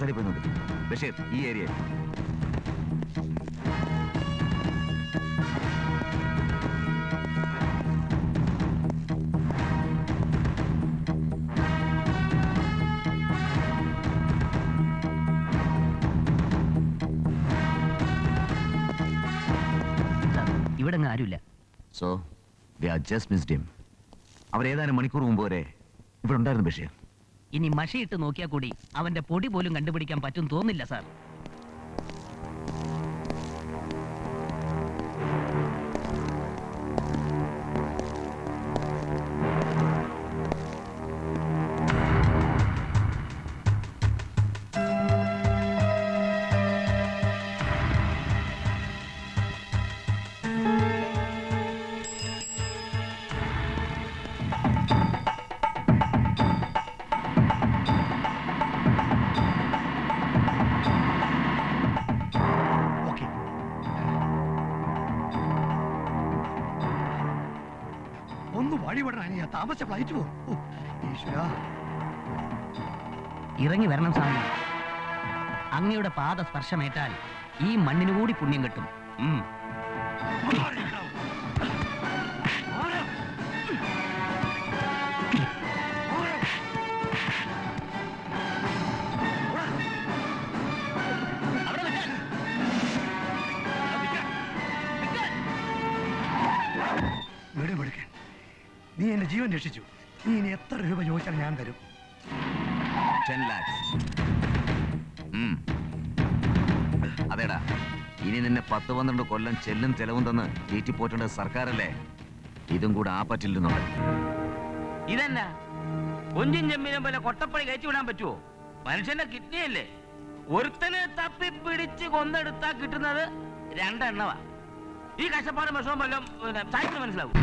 സൈഡിൽ പോയി നോക്കി. ബഷീർ, ഈ ഏരിയ ഇവിടെ ആരുമില്ല. So we are just missed him. അവരേതാനും മണിക്കൂർ മുമ്പ് വരെ ഇവിടെ ഉണ്ടായിരുന്നു ബഷീർ. ഇനി മഷിയിട്ട് നോക്കിയാൽ കൂടി അവന്റെ പൊടി പോലും കണ്ടുപിടിക്കാൻ പറ്റും തോന്നില്ല സാർ. ഇറങ്ങി വരണം സ്വാമി. അങ്ങയുടെ പാദ സ്പർശമേറ്റാൽ ഈ മണ്ണിനു കൂടി പുണ്യം കിട്ടും. നീ എന്റെ ജീവൻ രക്ഷിച്ചു. നീ ഇനി എത്ര രൂപ ചോദിച്ചാൽ ഞാൻ തരും. 10 lakhs. അതേടാ, ഇനി നിന്നെ 10-12 കൊല്ലം ചെല്ലും ചെലവും തന്ന് തീറ്റിപ്പോറ്റേണ്ടത് സർക്കാരല്ലേ? ഇതും കൂടെ ആ പറ്റില്ലെന്നുണ്ട്. ഇതെന്നാ കൊഞ്ചും ചെമ്മീനും പോലെ കൊട്ടപ്പണി കഴിച്ചു വിടാൻ പറ്റുമോ? മനുഷ്യന്റെ കിഡ്നിയല്ലേ? ഒരുത്തനെ തപ്പിപ്പിടിച്ച് കൊന്നെടുത്താ കിട്ടുന്നത് 2 എണ്ണവാ. ഈ കഷ്ടപ്പാട് വിഷമം വല്ലതും സായിപ്പിന് മനസ്സിലാവും.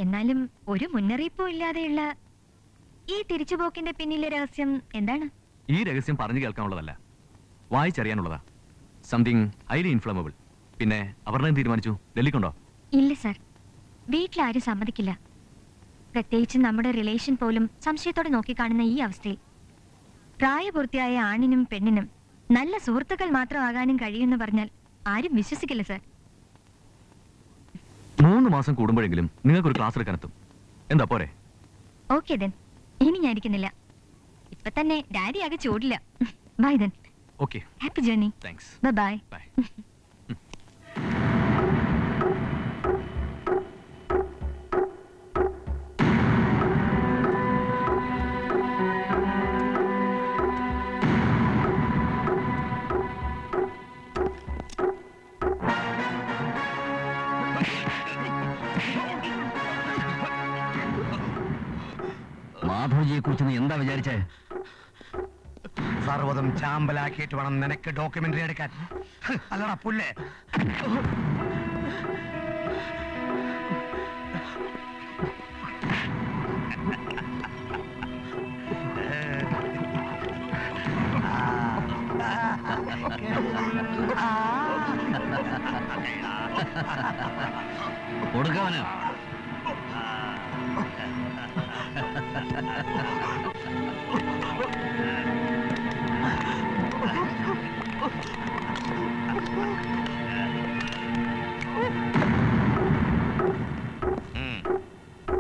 എന്നാലും ഒരു മുന്നറിയിപ്പും ഇല്ലാതെയുള്ള ഈ തിരിച്ചുപോക്കിന്റെ പിന്നിലെ രഹസ്യം എന്താണ്? ഈ രഹസ്യം പറഞ്ഞു കേൾക്കാനുള്ളതല്ല, വായിച്ചറിയാനുള്ളതാ. Something highly ഇൻഫ്ലമബിൾ. പിന്നെ അവർ തീരുമാനിച്ചു ഡൽഹിക്കുണ്ടോ? ഇല്ല സർ, വീട്ടിലാരും സമ്മതിക്കില്ല. പ്രത്യേകിച്ച് നമ്മുടെ റിലേഷൻ പോലും സംശയത്തോടെ നോക്കിക്കാണുന്ന ഈ അവസ്ഥയിൽ പ്രായപൂർത്തിയായ ആണിനും പെണ്ണിനും നല്ല സുഹൃത്തുക്കൾ മാത്രമാകാനും കഴിയുമെന്ന് പറഞ്ഞാൽ ആരും വിശ്വസിക്കില്ല സർ. 3 മാസം കൂടുമ്പോഴെങ്കിലും നിങ്ങൾക്കൊരു ക്ലാസ് എടുക്കാനെത്തും. എന്താ പോരെ? ഓക്കെ ദെൻ, ഇനി ഞാൻ ഇരിക്കുന്നില്ല. ഇപ്പൊ തന്നെ ഡാഡി ആകെ ചൂടില്ല. Bye then. Okay, happy journey. Thanks. Bye. Bye. മാധവജിയെ കുറിച്ച് നീ എന്താ വിചാരിച്ചേ? സർവ്വതും ചാമ്പലാക്കിയിട്ട് വേണം നിനക്ക് ഡോക്യുമെന്ററി എടുക്കാൻ. അല്ലടാ പുല്ലേ. കൊടുക്കവന്.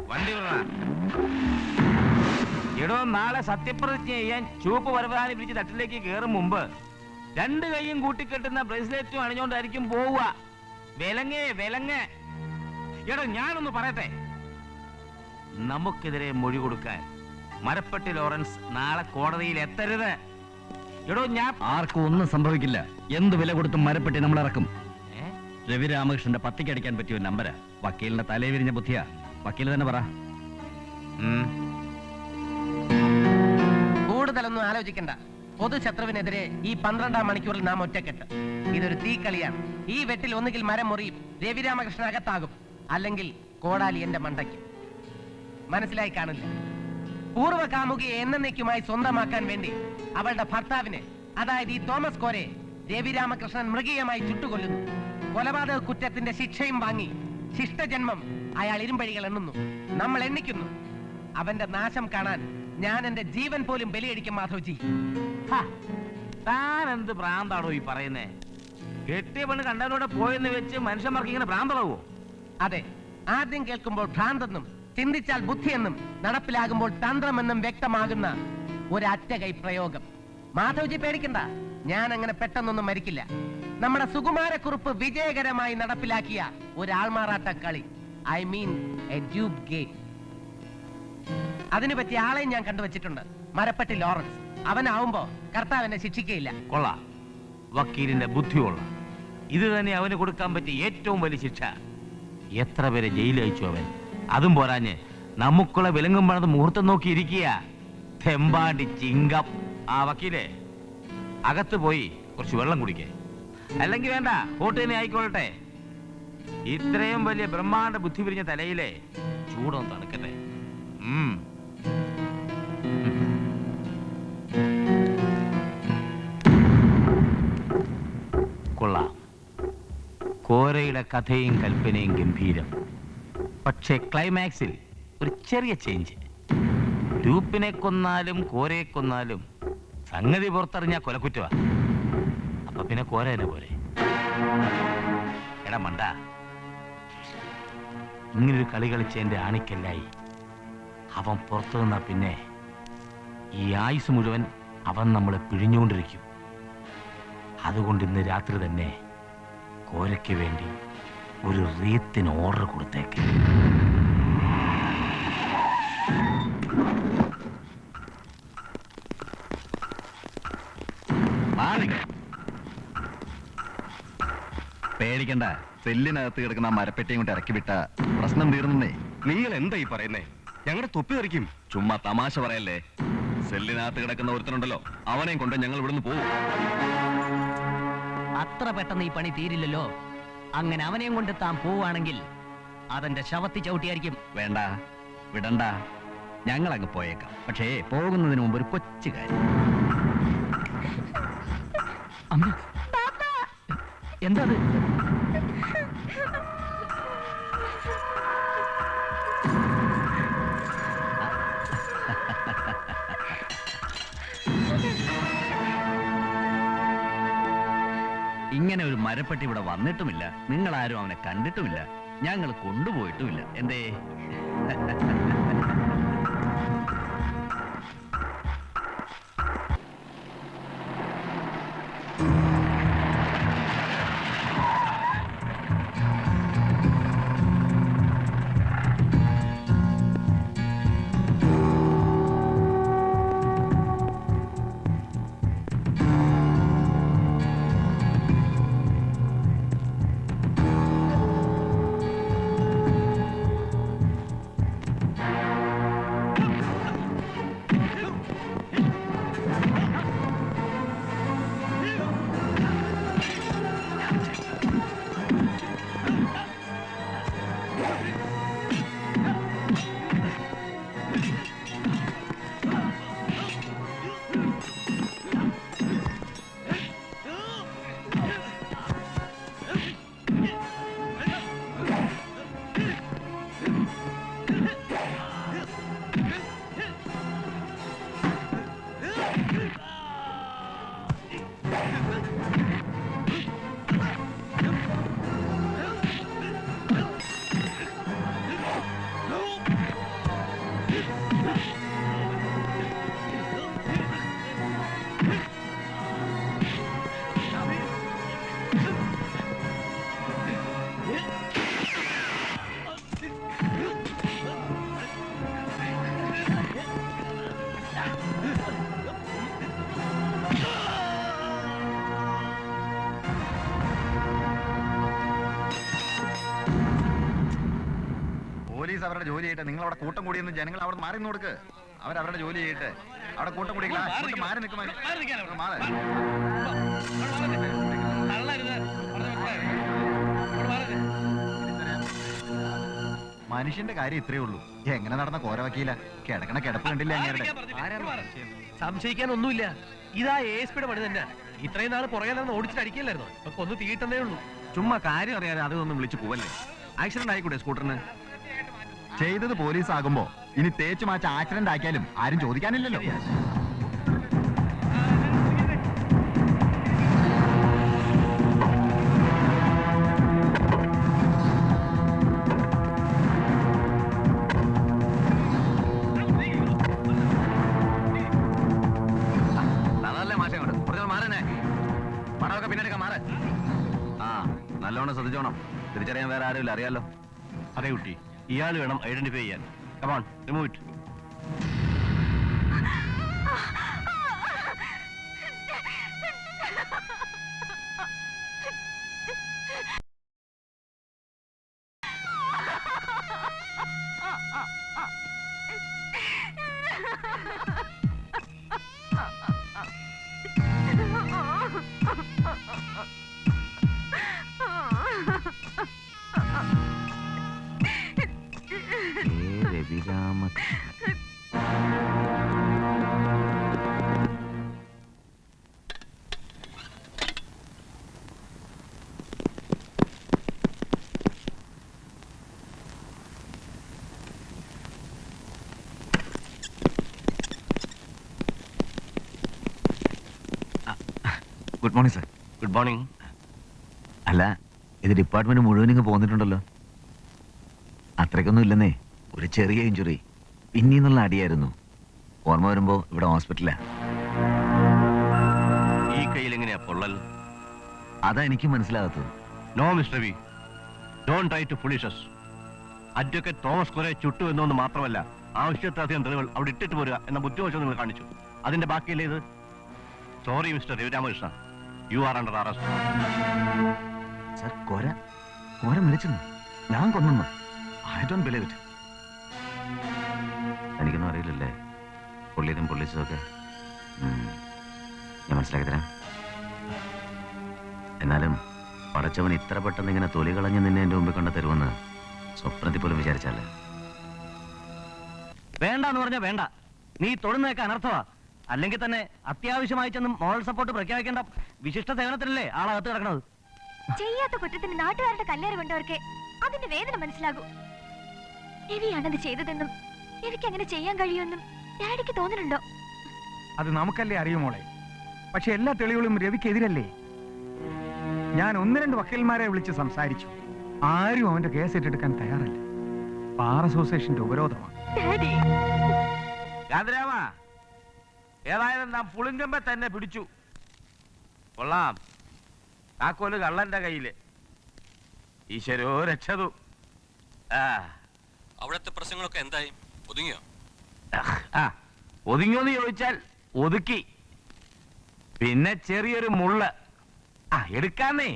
വണ്ടി എടോ, നാളെ സത്യപ്രതിജ്ഞ ചെയ്യാൻ ചുവപ്പ് പരവതാനി പിടിച്ച് തട്ടിലേക്ക് കയറും മുമ്പ് 2 കൈയും കൂട്ടിക്കെട്ടുന്ന ബ്രേസ്ലെറ്റും അണിഞ്ഞോണ്ടായിരിക്കും പോവുക. വിലങ്ങ്. എടോ, ഞാനൊന്ന് പറയട്ടെ. നമുക്കെതിരെ മൊഴി കൊടുക്കാൻ മരപ്പട്ടി ലോറൻസ് നാളെ കോടതിയിൽ എത്തരുത്. എടോ, ഞാൻ ആർക്കും ഒന്നും സംഭവിക്കില്ല. എന്ത് വില കൊടുത്തും മരപ്പെട്ടി നമ്മൾ ഇറക്കും. രവി രാമകൃഷ്ണന്റെ പത്തിക്കടിക്കാൻ പറ്റിയ നമ്പരാ. വക്കീലിന്റെ തലേ വിരിഞ്ഞ ബുദ്ധിയാ. വക്കീൽ തന്നെ പറ. കൂടുതലൊന്നും ആലോചിക്കണ്ട. പൊതുശത്രുവിനെതിരെ ഈ 12-ാം മണിക്കൂറിൽ നാം ഒറ്റക്കെട്ട്. ഇതൊരു തീക്കളിയാണ്. ഈ വെട്ടിൽ ഒന്നുകിൽ മരം മുറിയും, രവിരാമകൃഷ്ണൻ അകത്താകും, അല്ലെങ്കിൽ കോടാലി എന്റെ മണ്ടയ്ക്ക്. മനസ്സിലായി കാണില്ല. പൂർവ്വ കാമുകിയെ എന്നേക്കുമായി സ്വന്തമാക്കാൻ വേണ്ടി അവളുടെ ഭർത്താവിനെ അതായത് ഈ തോമസ് കോരെ രവി രാമകൃഷ്ണൻ മൃഗീയമായി ചുട്ടുകൊല്ലുന്നു. കൊലപാതക കുറ്റത്തിന്റെ ശിക്ഷയും വാങ്ങി ശിഷ്ടജന്മം അയാൾ ഇരുമ്പഴികൾ എണ്ണുന്നു. നമ്മൾ എണ്ണിക്കുന്നു. അവന്റെ നാശം കാണാൻ ഞാൻ എന്റെ ജീവൻ പോലും ബലിയടിക്കും മാധവ്ജി. താൻ എന്ത് ഭ്രാന്താണോ ഈ പറയുന്നേ? കെട്ടിയ പെണ്ണ് കണ്ടവരോടെ പോയെന്ന് വെച്ച് മനുഷ്യന്മാർക്ക് ഇങ്ങനെ ഭ്രാന്തളവോ? അതെ, ആദ്യം കേൾക്കുമ്പോൾ ഭ്രാന്തെന്നും ചിന്തിച്ചാൽ ബുദ്ധിയെന്നും നടപ്പിലാകുമ്പോൾ തന്ത്രമെന്നും വ്യക്തമാകുന്ന ഒരു അറ്റകൈ പ്രയോഗം. മാധവ്ജി പേടിക്കണ്ട, ഞാൻ അങ്ങനെ പെട്ടെന്നൊന്നും മരിക്കില്ല. നമ്മുടെ സുകുമാരക്കുറുപ്പ് വിജയകരമായി നടപ്പിലാക്കിയ ഒരു ആൾമാറാട്ട കളി, I mean A dupe game. അതിനു പറ്റിയ ആളെയും ഞാൻ കണ്ടുവച്ചിട്ടുണ്ട്, മരപ്പട്ടി ലോറൻസ്. അവനാവുമ്പോ കർത്താവിനെ ശിക്ഷിക്കയില്ല. കൊള്ളാം, വക്കീലിന്റെ ബുദ്ധിയുള്ള. ഇത് തന്നെ അവന് കൊടുക്കാൻ പറ്റിയ ഏറ്റവും വലിയ ശിക്ഷ. എത്ര പേരെ ജയിലയച്ചു അവൻ. അതും പോരാഞ്ഞ് നമുക്കുള്ള വിലങ്ങും പണത് മുഹൂർത്തം നോക്കിയിരിക്കുക. തെമ്പാണ്ടി ചിങ്കം. ആ വക്കീലെ, അകത്ത് പോയി കുറച്ച് വെള്ളം കുടിക്കേ. അല്ലെങ്കിൽ വേണ്ട, വോട്ട് തന്നെ ആയിക്കോളട്ടെ. ഇത്രയും വലിയ ബ്രഹ്മാണ്ഡ ബുദ്ധി പിരിഞ്ഞ തലയിലെ ചൂടൊന്ന് തണുക്കട്ടെ. കൊള്ളാം. കോരയുടെ കഥയും കൽപ്പനയും ഗംഭീരം. പക്ഷേ ക്ലൈമാക്സിൽ ഒരു ചെറിയ ചേഞ്ച്. രൂപ്പിനെ കൊന്നാലും കോരയെ കൊന്നാലും സംഗതി പുറത്തറിഞ്ഞാ കൊലക്കുറ്റവാ. അപ്പൊ പിന്നെ കോര തന്നെ പോരെ. എടാ മണ്ട, ഇങ്ങനൊരു കളി കളിച്ച എന്റെ ആണിക്കല്ലായി. അവൻ പുറത്തു നിന്നാ പിന്നെ ഈ ആയുസ് മുഴുവൻ അവൻ നമ്മളെ പിഴിഞ്ഞുകൊണ്ടിരിക്കും. അതുകൊണ്ട് ഇന്ന് രാത്രി തന്നെ കോരയ്ക്ക് വേണ്ടി ഒരു റീത്തിന് ഓർഡർ കൊടുത്തേക്ക്. പേടിക്കണ്ട, സെല്ലിനകത്ത് കിടക്കുന്ന ആ മരപ്പെട്ടിയും കൊണ്ട് ഇറക്കി വിട്ട പ്രശ്നം തീർന്നേ. നിങ്ങൾ എന്താ ഈ പറയുന്നേ? ഞങ്ങളുടെ തൊപ്പി തെറിക്കും. ചുമ്മാ തമാശ പറയല്ലേ. സെല്ലിനകത്ത് കിടക്കുന്ന ഒരുത്തനുണ്ടല്ലോ, അവനെയും കൊണ്ട് ഞങ്ങൾ ഇവിടുന്ന് പോകും. അത്ര പെട്ടെന്ന് ഈ പണി തീരില്ലല്ലോ. അങ്ങനെ അവനെയും കൊണ്ട് താൻ പോവുകയാണെങ്കിൽ അതെന്റെ ശവത്തി ചവിട്ടിയായിരിക്കും. വേണ്ട, വിടണ്ട, ഞങ്ങൾ അങ്ങ് പോയേക്കാം. പക്ഷേ പോകുന്നതിന് മുമ്പ് ഒരു കൊച്ചു കാര്യം. എന്താ അത്? ഇങ്ങനെ ഒരു മരപ്പെട്ടി ഇവിടെ വന്നിട്ടുമില്ല, നിങ്ങൾ ആരും അവനെ കണ്ടിട്ടുമില്ല, ഞങ്ങൾ കൊണ്ടുപോയിട്ടുമില്ല. എന്തേ? പോലീസ് അവരുടെ ജോലി ചെയ്യട്ടെ. നിങ്ങൾ അവിടെ കൂട്ടം കൂടിയെന്ന് ജനങ്ങൾ അവിടെ മാറി കൊടുക്ക്. അവരവരുടെ ജോലി ചെയ്യട്ടെ. അവിടെ കൂട്ടം കൂടി മാറി നിൽക്കുമ്പോൾ മനുഷ്യന്റെ കാര്യം ഇത്രയേ ഉള്ളൂ. എങ്ങനെ നടന്ന കോര വക്കീല കിടക്കണ കിടപ്പ് കണ്ടില്ല അങ്ങേരുടെ. സംശയിക്കാൻ ഒന്നുമില്ല. ഇതാ ASP-യുടെ പണി തന്നെ. ഇത്രയും നാൾ പുറകെ നടന്ന് ഓടിച്ചിട്ട് അടിക്കില്ലായിരുന്നു. ഇപ്പൊ കൊന്നു തീട്ടന്നേ ഉള്ളൂ. ചുമ്മാ കാര്യം അറിയാതെ അതൊന്നും വിളിച്ചു പോവല്ലേ. ആക്സിഡന്റ് ആയിക്കൂടെ സ്കൂട്ടറിന്? ചെയ്തത് പോലീസ് ആകുമ്പോ ഇനി തേച്ചു മാച്ച ആക്സിഡന്റ് ആക്കിയാലും ആരും ചോദിക്കാനില്ലല്ലോ. അതല്ലേ മാഷെ കൊണ്ട് കുറച്ച് മാറന്നെ. പണമൊക്കെ പിന്നെടുക്കാൻ മാറ. ആ നല്ലോണം ശ്രദ്ധിച്ചോണം. തിരിച്ചറിയാൻ വേറെ ആരുമില്ല, അറിയാലോ. അതെ കുട്ടി, ഇയാൾ വേണം ഐഡന്റിഫൈ ചെയ്യാൻ. Come on, remove it. Good morning sir. Good morning. അല്ല, ഇത് ഡിപ്പാർട്ട്മെന്റ് മുഴുവൻ ഇങ്ങ് പോന്നിട്ടുണ്ടല്ലോ. അത്രയ്ക്കൊന്നും ഇല്ലെന്നേ, ഒരു ചെറിയ ഇഞ്ചുറി. പിന്നീന്നുള്ള അടിയായിരുന്നു. ഓർമ്മ വരുമ്പോ ഇവിടെ ഹോസ്പിറ്റലാ. ഈ കയ്യിൽ എങ്ങനെയാ പൊള്ളൽ? അതാ എനിക്കും മനസ്സിലാകാത്തത്. No mister V, don't try to foolish us. Advocate Thomas കൊറെ ചുട്ടു എന്നൊന്ന് മാത്രമല്ല, ആവശ്യത്തിലധികം തെളിവുകൾ അവിടെ ഇട്ടിട്ട് പോരുക എന്ന ബുദ്ധിമോശം നിങ്ങൾ കാണിച്ചു. അതിന്റെ ബാക്കിയല്ലേ ഇത്? Sorry mister Ravi Ramakrishna, you are under arrest. Sir, Kora മരിച്ചെന്നു? ഞാൻ കൊന്നു? I don't believe it. എനിക്കൊന്നും അറിയില്ലല്ലേ പൊള്ളിയതും പൊള്ളിച്ചതൊക്കെ. ഞാൻ മനസ്സിലാക്കി തരാം. എന്നാലും പടച്ചവൻ ഇത്ര പെട്ടെന്ന് ഇങ്ങനെ തൊലി കളഞ്ഞ് നിന്നെ എന്റെ മുമ്പിൽ കണ്ട തരുമെന്ന് സ്വപ്നത്തിൽ പോലും വിചാരിച്ചല്ലേ. വേണ്ടെന്ന് പറഞ്ഞാ വേണ്ട. നീ തൊടുന്നതൊക്കെ അനർത്ഥമാ. അല്ലെങ്കിൽ തന്നെ അത്യാവശ്യമായി ചെന്നും മോറൽ സപ്പോർട്ട് പ്രഖ്യാപിക്കേണ്ട വിശിഷ്ട സേവനത്തിലല്ലേ ആളകത്ത് കിടക്കണത്. ചെയ്യാത്ത കുറ്റത്തിന് നാട്ടുകാരുടെ കല്ലേറ് കൊണ്ടവർക്ക് അതിന്റെ വേദന മനസ്സിലാകൂ. രവിയാണത് ചെയ്തതെന്നും രവിക്ക് അങ്ങനെ ചെയ്യാൻ കഴിയുമെന്നും ഡാഡിക്ക് തോന്നുന്നുണ്ടോ? അത് നമുക്കല്ലേ അറിയുമോളെ. പക്ഷെ എല്ലാ തെളിവുകളും രവിക്കെതിരല്ലേ. ഞാൻ 1-2 വക്കീൽമാരെ വിളിച്ച് സംസാരിച്ചു. ആരും അവന്റെ കേസ് ഏറ്റെടുക്കാൻ തയ്യാറല്ല. ബാർ അസോസിയേഷന്റെ ഉപരോധമാണ്. ഡാഡി, ഗാന്ധരാമ, ഏതായാലും നാം പുളിങ്കമ്പെ തന്നെ പിടിച്ചു. കൊള്ളാം. താക്കോല് കള്ളന്റെ കയ്യില്. ഈശ്വരോ രക്ഷതു. അവിടുത്തെ പ്രശ്നങ്ങളൊക്കെ എന്തായി? ഒതുങ്ങിയോ? ഒതുങ്ങിയോന്ന് ചോദിച്ചാൽ ഒതുക്കി. പിന്നെ ചെറിയൊരു മുള്ള എടുക്കാന്നേ.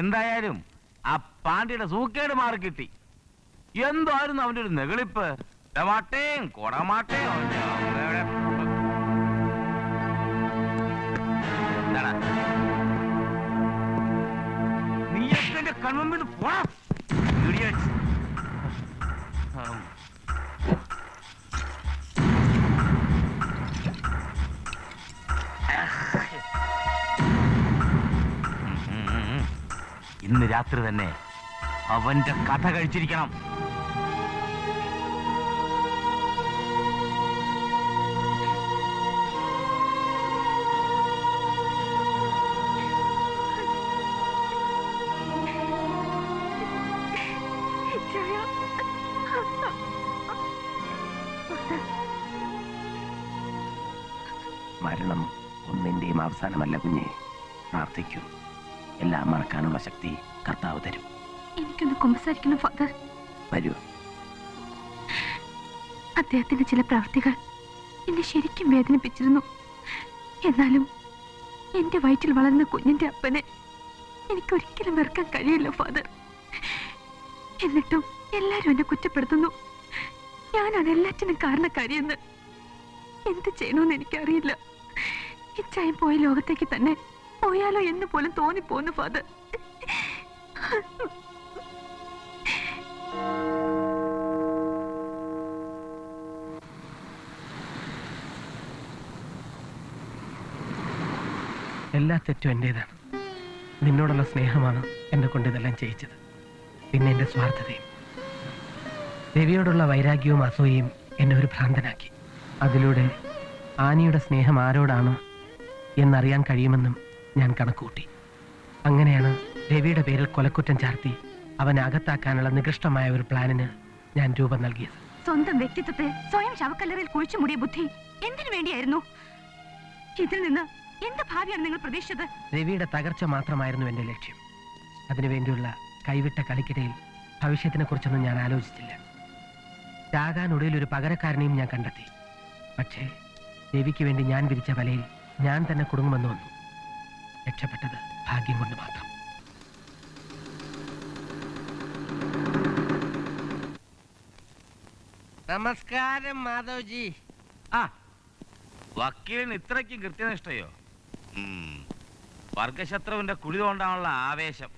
എന്തായാലും ആ പാണ്ടിയുടെ സൂക്കേട് മാറി കിട്ടി. എന്തായിരുന്നു അവന്റെ ഒരു നെകളിപ്പ്. മാട്ടേം കൊടമാട്ടേം. എന്താടാ നീ കൺമുമ്പിൽ പോടാ. ഇന്ന് രാത്രി തന്നെ അവന്റെ കഥ കഴിച്ചിരിക്കണം. മരണം ഒന്നിന്റെയും അവസാനമല്ല കുഞ്ഞെ. പ്രാർത്ഥിക്കൂ. എല്ലാം മറക്കാനുള്ള ശക്തി കർത്താവ് തരും. എനിക്കൊന്ന് കുമ്പസാരിക്കണം ഫാദർ. വരൂ. അദ്ദേഹത്തിന്റെ ചില പ്രവൃത്തികൾ എന്നെ ശരിക്കും വേദനിപ്പിച്ചിരുന്നു. എന്നാലും എന്റെ വയറ്റിൽ വളർന്ന കുഞ്ഞിന്റെ അപ്പനെ എനിക്കൊരിക്കലും വെറുക്കാൻ കഴിയില്ല ഫാദർ. എന്നിട്ടും എല്ലാരും എന്നെ കുറ്റപ്പെടുത്തുന്നു. ഞാനാണ് എല്ലാറ്റിനും കാരണക്കാരിയെന്ന്. എന്ത് ചെയ്യണമെന്ന് എനിക്കറിയില്ല. ഇച്ചായം പോയ ലോകത്തേക്ക് തന്നെ പോയാലോ എന്ന് പോലും തോന്നിപ്പോന്നു ഫാദർ. എല്ലാ തെറ്റും എന്റേതാണ്. നിന്നോടുള്ള സ്നേഹമാണ് എന്നെ കൊണ്ട് ഇതെല്ലാം ചെയ്യിച്ചത്. പിന്നെ എന്റെ സ്വാർത്ഥതയും രവിയോടുള്ള വൈരാഗ്യവും അസൂയയും എന്നെ ഒരു ഭ്രാന്തനാക്കി. അതിലൂടെ ആനിയുടെ സ്നേഹം ആരോടാണ് എന്നറിയാൻ കഴിയുമെന്നും ഞാൻ കണക്കുകൂട്ടി. അങ്ങനെയാണ് രവിയുടെ പേരിൽ കൊലക്കുറ്റം ചാർത്തി അവനെ അകത്താക്കാനുള്ള നികൃഷ്ടമായ ഒരു പ്ലാനിന് ഞാൻ രൂപം നൽകിയത്. സ്വന്തം വ്യക്തിത്വത്തെ സ്വയം ശവക്കല്ലറിൽ കുഴിച്ചു മൂടിയ ബുദ്ധി എന്തിനു വേണ്ടിയായിരുന്നു? ഇതിൽ നിന്ന് എന്ത് ഭാവിയാണ് നിങ്ങൾ പ്രതീക്ഷിച്ചത്? രവിയുടെ തകർച്ച മാത്രമായിരുന്നു എന്റെ ലക്ഷ്യം. അതിനുവേണ്ടിയുള്ള കൈവിട്ട കളിക്കിടയിൽ ഭവിഷ്യത്തിനെ കുറിച്ചൊന്നും ഞാൻ ആലോചിച്ചില്ല. ചാകാനൊടുവിൽ ഒരു പകരക്കാരനെയും ഞാൻ കണ്ടെത്തി. പക്ഷേ രവിക്ക് വേണ്ടി ഞാൻ വിരിച്ച വലയിൽ ഞാൻ തന്നെ കുടുങ്ങുമെന്ന് വന്നു. രക്ഷപ്പെട്ടത് ഭാഗ്യം കൊണ്ട് മാത്രം. നമസ്കാരം മാധവ്ജി. ആ വക്കീലിന് ഇത്രയ്ക്കും കൃത്യനിഷ്ഠയോ? വർഗശത്രുവിന്റെ കുഴി കൊണ്ടാണുള്ള ആവേശം.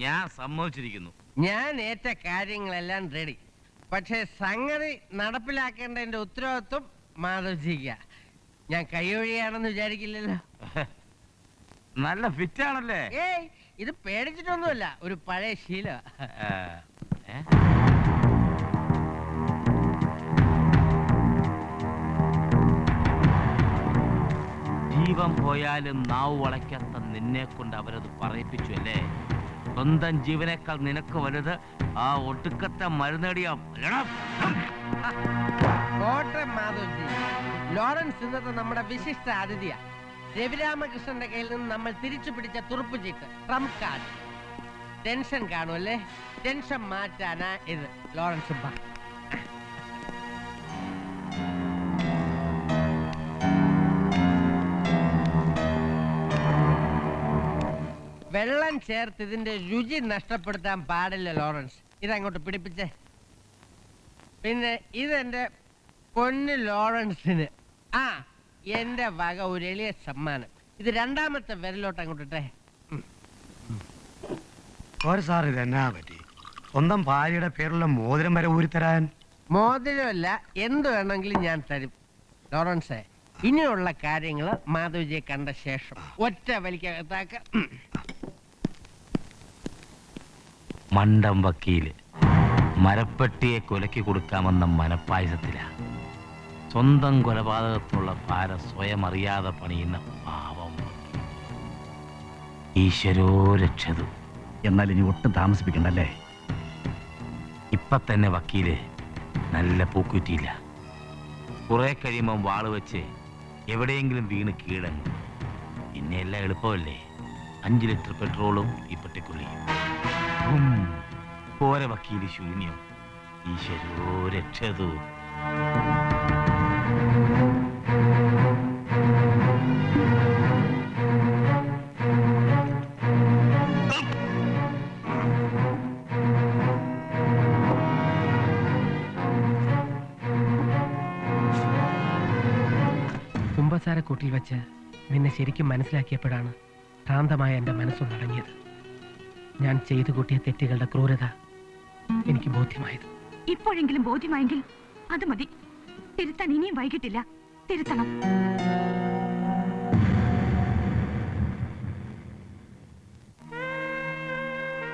ഞാൻ സമ്മതിച്ചിരിക്കുന്നു. ഞാൻ ഏറ്റ കാര്യങ്ങളെല്ലാം റെഡി. പക്ഷേ സംഗതി നടപ്പിലാക്കേണ്ടതിന്റെ ഉത്തരവാദിത്വം മാധവ്ജിക്ക. ഞാൻ കൈയൊഴിയാണെന്ന് വിചാരിക്കില്ലല്ലോ. നല്ല ഫിറ്റാണല്ലേ? ഏയ്, ഇത് പേടിച്ചിട്ടൊന്നുമല്ല, ഒരു പഴയ ശീല. ജീവൻ പോയാലും നാവ് വളയ്ക്കാത്ത നിന്നെ കൊണ്ട് അവരത് പറയിപ്പിച്ചു അല്ലേ? സ്വന്തം ജീവനേക്കാൾ നിനക്ക് വലുത് ആ ഒടുക്കത്തെ മരുന്നടിയ കോട്ടയം മാധവ്ജി. ലോറൻസ് ഇന്നത്തെ നമ്മുടെ വിശിഷ്ട അതിഥിയാ. രവിരാമകൃഷ്ണന്റെ കയ്യിൽ നിന്ന് നമ്മൾ തിരിച്ചു പിടിച്ച തുറുപ്പ് ചീട്ട്, ട്രംപ് കാർഡ്. ടെൻഷൻ കാണുമല്ലേ? ടെൻഷൻ മാറ്റാനാ ഇത്. ലോറൻസ് വെള്ളം ചേർത്ത് ഇതിന്റെ രുചി നഷ്ടപ്പെടുത്താൻ പാടില്ല ലോറൻസ്. ഇതങ്ങോട്ട് പിടിപ്പിച്ചേ. പിന്നെ ഇതെന്റെ പൊന്ന് ലോറൻസിന് എന്റെ വക ഒരു എളിയ സമ്മാനം. ഇത് രണ്ടാമത്തെ വിരലോട്ട് അങ്ങോട്ടിട്ടെ. സാർ ഇത് എന്നാ പറ്റി? സ്വന്തം ഭാര്യയുടെ പേരുള്ള മോതിരം വരെ ഊരിത്തരാൻ? മോതിരമല്ല, എന്ത് വേണമെങ്കിലും ഞാൻ തരും ലോറൻസേ. ഇനിയുള്ള കാര്യങ്ങൾ മാധവ്ജിയെ കണ്ട ശേഷം ഒറ്റ വലിക്കകത്താക്ക. മണ്ടം വക്കീല് മരപ്പെട്ടിയെ കൊലക്കി കൊടുക്കാമെന്ന മനപ്പായസത്തില. സ്വന്തം കൊലപാതകത്തിനുള്ള ഭാരം സ്വയം അറിയാതെ പണിയുന്ന പാവം. ഈശ്വരോ രക്ഷതു. എന്നാൽ ഇനി ഒട്ടും താമസിപ്പിക്കണ്ടല്ലേ? ഇപ്പൊ തന്നെ വക്കീല് നല്ല പൂക്കുറ്റിയില്ല. കുറെ കഴിയുമ്പം വാള് വെച്ച് എവിടെയെങ്കിലും വീണ് കീഴടങ്ങും. പിന്നെ എല്ലാം എളുപ്പമല്ലേ? 5 ലിറ്റർ പെട്രോളും ഈ പെട്ടിക്കുള്ളിയും. പോരെ വക്കീല് ശൂന്യം. ഈശ്വരോ രക്ഷതു. കുമ്പസാരക്കൂട്ടിൽ വെച്ച് നിന്നെ ശരിക്കും മനസ്സിലാക്കിയപ്പോഴാണ് ഭ്രാന്തമായ എന്റെ മനസ്സൊന്ന് അടങ്ങിയത്. ഞാൻ ചെയ്തു കൂട്ടിയ തെറ്റുകളുടെ ക്രൂരത എനിക്ക് ബോധ്യമായത്. ഇപ്പോഴെങ്കിലും ബോധ്യമായെങ്കിൽ അത് മതി. തിരുത്താൻ ഇനിയും വൈകിട്ടില്ല. തിരുത്തണം.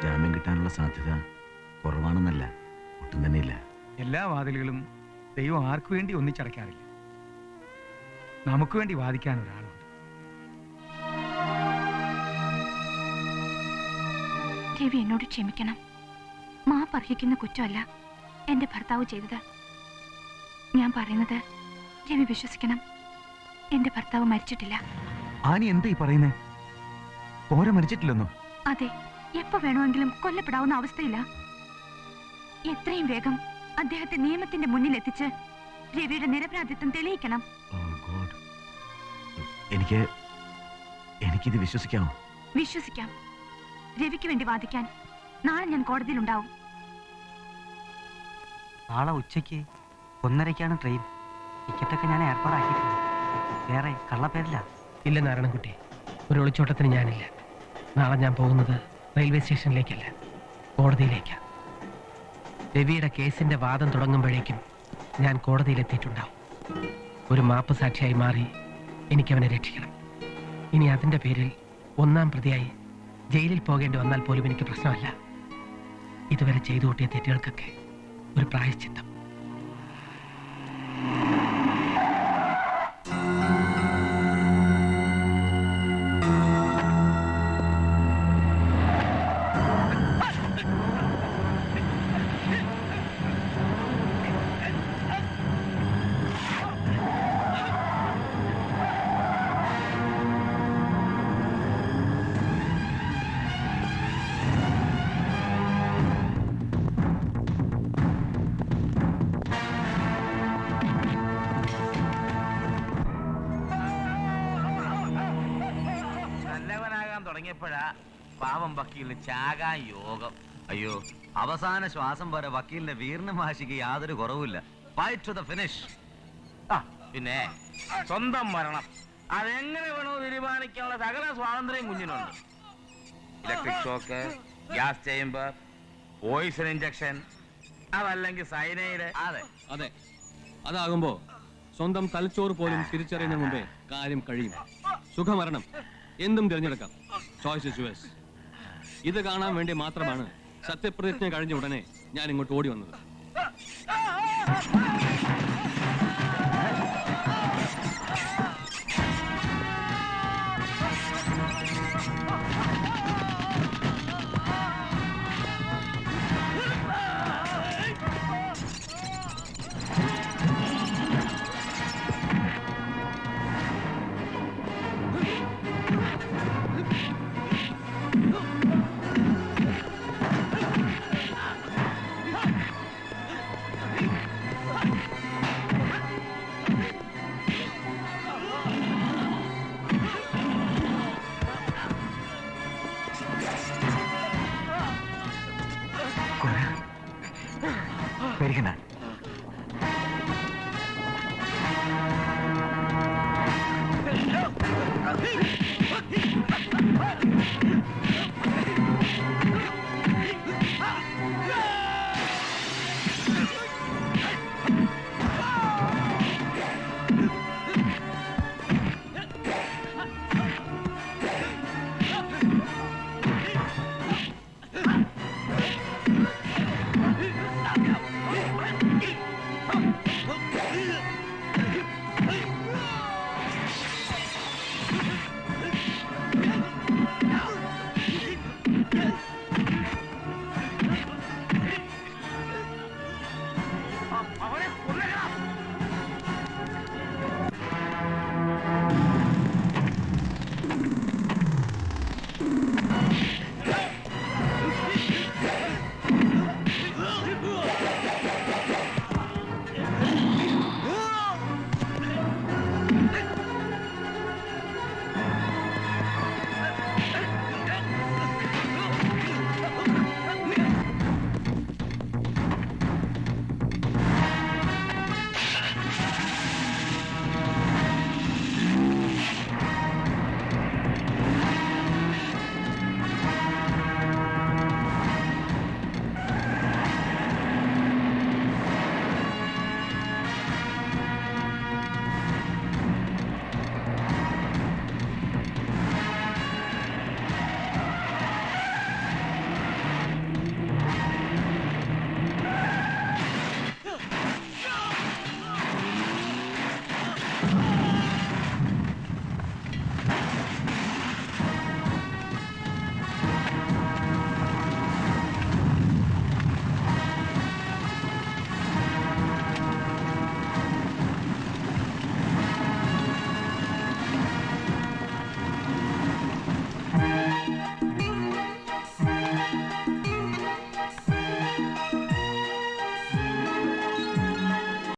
ജാമ്യം കിട്ടാനുള്ള സാധ്യത കുറവാണെന്നല്ല, ഒട്ടും തന്നെയില്ല. എല്ലാ വാതിലുകളും ദൈവം ആർക്കു വേണ്ടി ഒന്നിച്ചടയ്ക്കാറില്ല. നമുക്ക് വേണ്ടി വാദിക്കാൻ ഒരാളുണ്ട്. രവി എന്നോട് ക്ഷമിക്കണം. മാപ്പർഹിക്കുന്ന കുറ്റമല്ല എന്റെ ഭർത്താവ് ചെയ്തത്. ഞാൻ പറയുന്നത് രവി വിശ്വസിക്കണം. എന്റെ ഭർത്താവ് മരിച്ചിട്ടില്ല. ആനി എന്താ ഈ പറയുന്നേ? കോര മരിച്ചിട്ടില്ലെന്നോ? അതെ, എപ്പോ വേണമെങ്കിലും കൊല്ലപ്പെടാവുന്ന അവസ്ഥയില്ല. എത്രയും വേഗം അദ്ദേഹത്തെ നിയമത്തിന്റെ മുന്നിൽ എത്തിച്ച് രവിയുടെ നിരപരാധിത്വം തെളിയിക്കണം. എനിക്കിത് വിശ്വസിക്കാമോ? വിശ്വസിക്കാം. രവിക്ക് വേണ്ടി വാദിക്കാൻ നാളെ ഞാൻ കോടതിയിലുണ്ടാവും. നാളെ ഉച്ചയ്ക്ക് 1:30 ട്രെയിൻ. ടിക്കറ്റൊക്കെ ഞാൻ ഏർപ്പാടാക്കിയിട്ടുണ്ട്. വേറെ കള്ളപ്പേരില്ല. ഇല്ല നാരായണൻകുട്ടി, ഒരു ഒളിച്ചോട്ടത്തിന് ഞാനില്ല. നാളെ ഞാൻ പോകുന്നത് റെയിൽവേ സ്റ്റേഷനിലേക്കല്ല, കോടതിയിലേക്കാ. രവിയുടെ കേസിന്റെ വാദം തുടങ്ങുമ്പോഴേക്കും ഞാൻ കോടതിയിലെത്തിയിട്ടുണ്ടാവും. ഒരു മാപ്പ് സാക്ഷിയായി മാറി എനിക്കവനെ രക്ഷിക്കണം. ഇനി അതിന്റെ പേരിൽ ഒന്നാം പ്രതിയായി ജയിലിൽ പോകേണ്ടി വന്നാൽ പോലും എനിക്ക് പ്രശ്നമല്ല. ഇതുവരെ ചെയ്തു കൂട്ടിയ തെറ്റുകൾക്കൊക്കെ ഒരു പ്രായശ്ചിത്തം. നല്ലവനാകാൻ തുടങ്ങിയപ്പോഴാ പാവം വക്കീലിന് ചാകാൻ യോഗം. അയ്യോ, അവസാന ശ്വാസം വരെ വക്കീലിന്റെ വീറിന് ഭാഷയ്ക്ക് യാതൊരു കുറവുമില്ല. Fight to the finish. പിന്നെ സ്വന്തം മരണം അതെങ്ങനെ വേണോ തീരുമാനിക്കാനുള്ള സകല സ്വാതന്ത്ര്യം കുഞ്ഞിനുണ്ട്. Electric shock, gas chamber, poison injection, അതല്ലെങ്കിൽ സൈനൈഡ്. അതെ, അതെ, അതാകുമ്പോ സ്വന്തം തലച്ചോറ് പോലും തിരിച്ചറിയുന്നതിന് മുമ്പേ കാര്യം കഴിയും. സുഖമരണം എന്തും തിരഞ്ഞെടുക്കാം. Choice is yours. ഇത് കാണാൻ വേണ്ടി മാത്രമാണ് സത്യപ്രതിജ്ഞ കഴിഞ്ഞ ഉടനെ ഞാൻ ഇങ്ങോട്ട് ഓടി വന്നത്. പേടിക്കണ്ട,